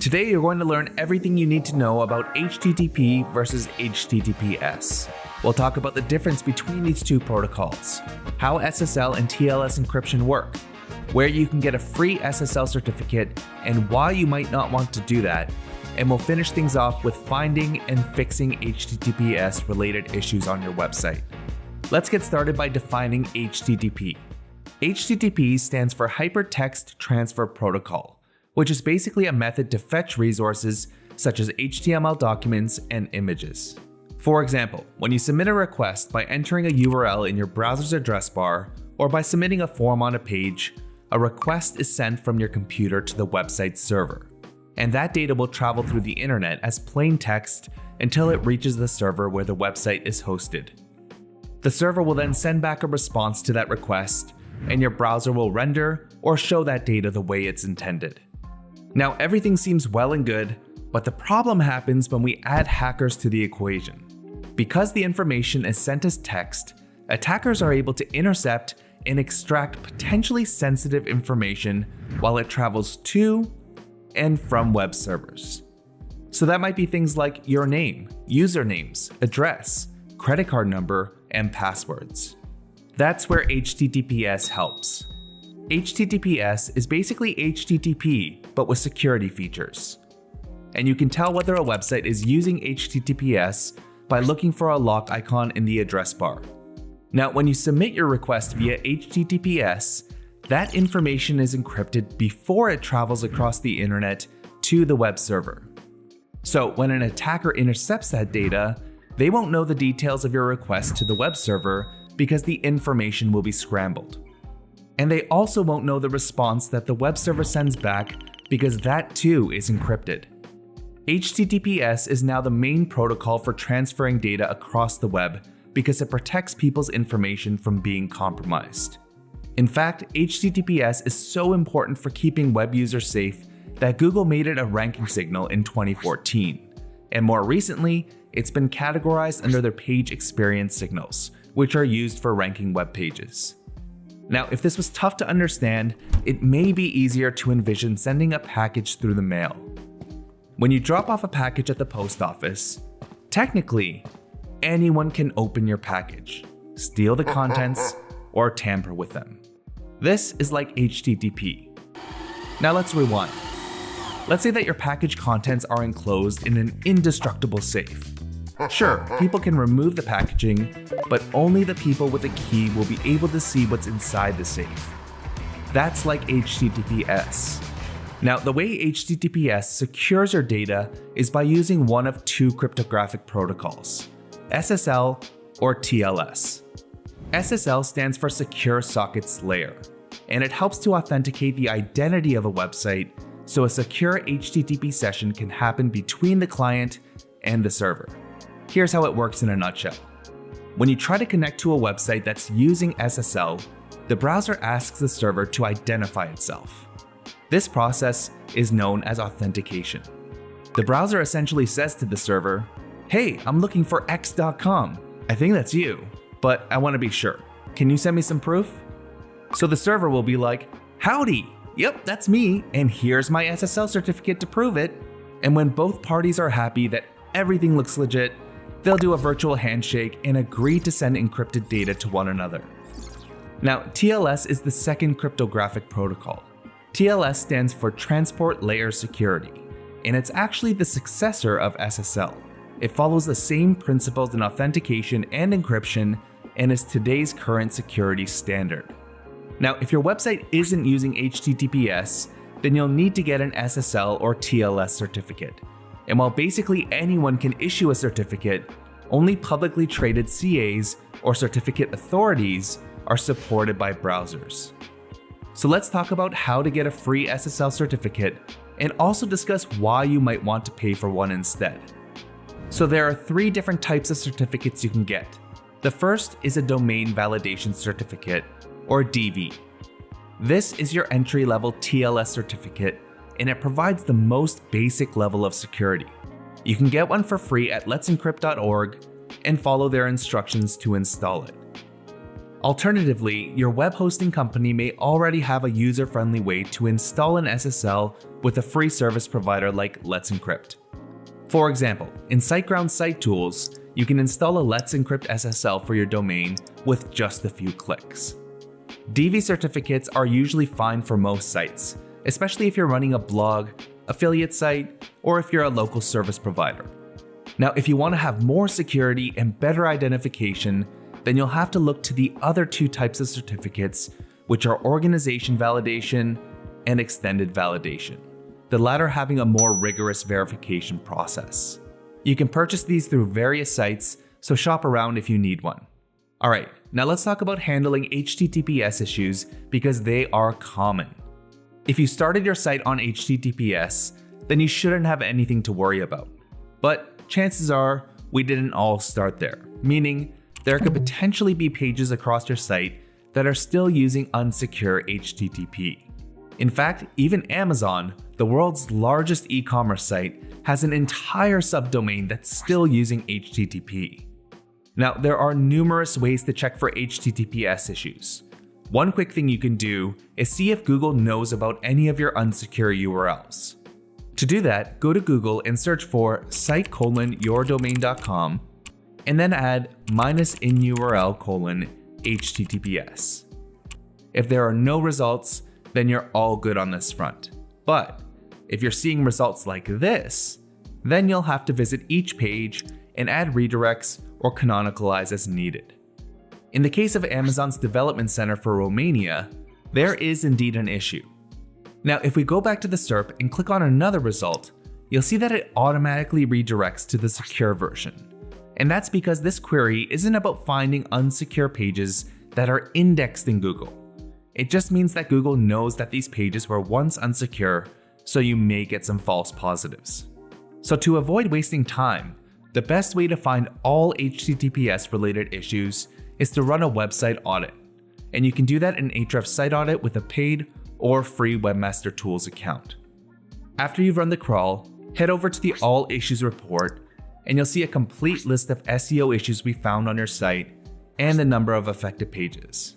Today you're going to learn everything you need to know about HTTP versus HTTPS. We'll talk about the difference between these two protocols, how SSL and TLS encryption work, where you can get a free SSL certificate and why you might not want to do that, and we'll finish things off with finding and fixing HTTPS related issues on your website. Let's get started by defining HTTP. HTTP stands for Hypertext Transfer Protocol, which is basically a method to fetch resources such as HTML documents and images. For example, when you submit a request by entering a URL in your browser's address bar or by submitting a form on a page, a request is sent from your computer to the website's server. And that data will travel through the internet as plain text until it reaches the server where the website is hosted. The server will then send back a response to that request, and your browser will render or show that data the way it's intended. Now, everything seems well and good, but the problem happens when we add hackers to the equation. Because the information is sent as text, attackers are able to intercept and extract potentially sensitive information while it travels to and from web servers. So that might be things like your name, usernames, address, credit card number, and passwords. That's where HTTPS helps. HTTPS is basically HTTP, but with security features. And you can tell whether a website is using HTTPS by looking for a lock icon in the address bar. Now, when you submit your request via HTTPS, that information is encrypted before it travels across the internet to the web server. So when an attacker intercepts that data, they won't know the details of your request to the web server because the information will be scrambled. And they also won't know the response that the web server sends back because that too is encrypted. HTTPS is now the main protocol for transferring data across the web because it protects people's information from being compromised. In fact, HTTPS is so important for keeping web users safe that Google made it a ranking signal in 2014. And more recently, it's been categorized under their page experience signals, which are used for ranking web pages. Now, if this was tough to understand, it may be easier to envision sending a package through the mail. When you drop off a package at the post office, technically, anyone can open your package, steal the contents, or tamper with them. This is like HTTP. Now let's rewind. Let's say that your package contents are enclosed in an indestructible safe. Sure, people can remove the packaging, but only the people with a key will be able to see what's inside the safe. That's like HTTPS. Now, the way HTTPS secures your data is by using one of two cryptographic protocols, SSL or TLS. SSL stands for Secure Sockets Layer, and it helps to authenticate the identity of a website so a secure HTTP session can happen between the client and the server. Here's how it works in a nutshell. When you try to connect to a website that's using SSL, the browser asks the server to identify itself. This process is known as authentication. The browser essentially says to the server, "Hey, I'm looking for x.com. I think that's you, but I want to be sure. Can you send me some proof?" So the server will be like, "Howdy, yep, that's me, and here's my SSL certificate to prove it." And when both parties are happy that everything looks legit, they'll do a virtual handshake and agree to send encrypted data to one another. Now, TLS is the second cryptographic protocol. TLS stands for Transport Layer Security, and it's actually the successor of SSL. It follows the same principles in authentication and encryption and is today's current security standard. Now, if your website isn't using HTTPS, then you'll need to get an SSL or TLS certificate. And while basically anyone can issue a certificate, only publicly traded CAs or certificate authorities are supported by browsers. So let's talk about how to get a free SSL certificate and also discuss why you might want to pay for one instead. So there are 3 different types of certificates you can get. The first is a Domain Validation Certificate, or DV. This is your entry-level TLS certificate, and it provides the most basic level of security. You can get one for free at let'sencrypt.org and follow their instructions to install it. Alternatively, your web hosting company may already have a user-friendly way to install an SSL with a free service provider like Let's Encrypt. For example, in SiteGround Site Tools, you can install a Let's Encrypt SSL for your domain with just a few clicks. DV certificates are usually fine for most sites, especially if you're running a blog, affiliate site, or if you're a local service provider. Now, if you want to have more security and better identification, then you'll have to look to the other two types of certificates, which are organization validation and extended validation, the latter having a more rigorous verification process. You can purchase these through various sites, so shop around if you need one. Alright, now let's talk about handling HTTPS issues because they are common. If you started your site on HTTPS, then you shouldn't have anything to worry about. But chances are we didn't all start there, meaning there could potentially be pages across your site that are still using unsecure HTTP. In fact, even Amazon, the world's largest e-commerce site, has an entire subdomain that's still using HTTP. Now, there are numerous ways to check for HTTPS issues. One quick thing you can do is see if Google knows about any of your unsecure URLs. To do that, go to Google and search for site:/yourdomain.com and then add -in_URL:/HTTPS. If there are no results, then you're all good on this front. But if you're seeing results like this, then you'll have to visit each page and add redirects or canonicalize as needed. In the case of Amazon's development center for Romania, there is indeed an issue. Now, if we go back to the SERP and click on another result, you'll see that it automatically redirects to the secure version. And that's because this query isn't about finding unsecure pages that are indexed in Google. It just means that Google knows that these pages were once unsecure, so you may get some false positives. So to avoid wasting time, the best way to find all HTTPS related issues is to run a website audit. And you can do that in Ahrefs Site Audit with a paid or free Webmaster Tools account. After you've run the crawl, head over to the All Issues report and you'll see a complete list of SEO issues we found on your site and the number of affected pages.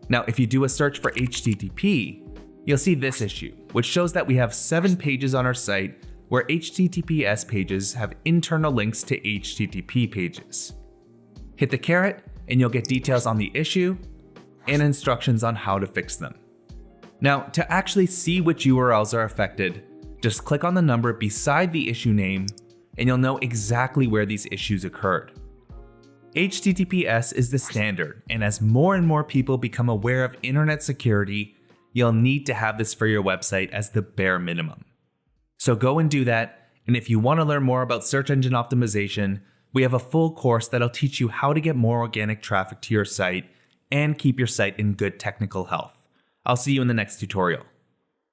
Now, if you do a search for HTTP, you'll see this issue, which shows that we have 7 pages on our site where HTTPS pages have internal links to HTTP pages. Hit the caret and you'll get details on the issue and instructions on how to fix them. Now, to actually see which URLs are affected, just click on the number beside the issue name and you'll know exactly where these issues occurred. HTTPS is the standard, and as more and more people become aware of internet security, you'll need to have this for your website as the bare minimum. So go and do that, and if you want to learn more about search engine optimization, we have a full course that'll teach you how to get more organic traffic to your site and keep your site in good technical health. I'll see you in the next tutorial.